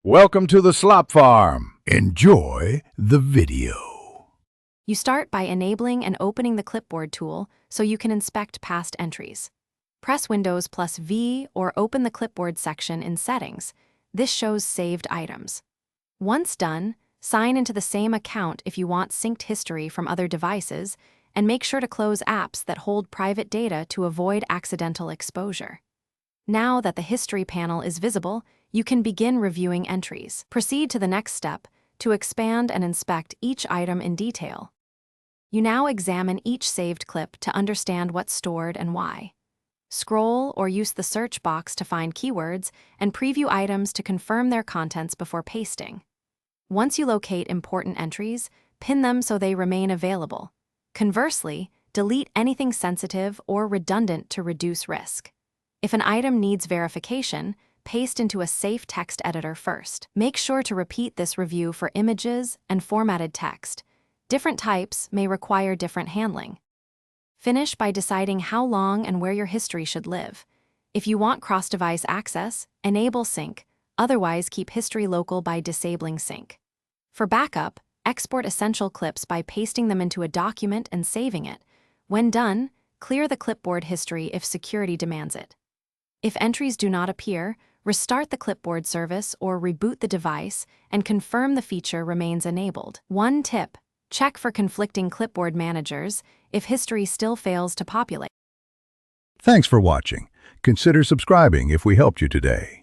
Welcome to the Slop Farm. Enjoy the video. You start by enabling and opening the Clipboard tool so you can inspect past entries. Press Windows plus V or open the Clipboard section in Settings. This shows saved items. Once done, sign into the same account if you want synced history from other devices, and make sure to close apps that hold private data to avoid accidental exposure. Now that the History panel is visible, you can begin reviewing entries. Proceed to the next step to expand and inspect each item in detail. You now examine each saved clip to understand what's stored and why. Scroll or use the search box to find keywords and preview items to confirm their contents before pasting. Once you locate important entries, pin them so they remain available. Conversely, delete anything sensitive or redundant to reduce risk. If an item needs verification, paste into a safe text editor first. Make sure to repeat this review for images and formatted text. Different types may require different handling. Finish by deciding how long and where your history should live. If you want cross-device access, enable sync. Otherwise, keep history local by disabling sync. For backup, export essential clips by pasting them into a document and saving it. When done, clear the Clipboard history if security demands it. If entries do not appear, restart the Clipboard service or reboot the device and confirm the feature remains enabled. One tip: check for conflicting Clipboard managers if history still fails to populate. Thanks for watching. Consider subscribing if we helped you today.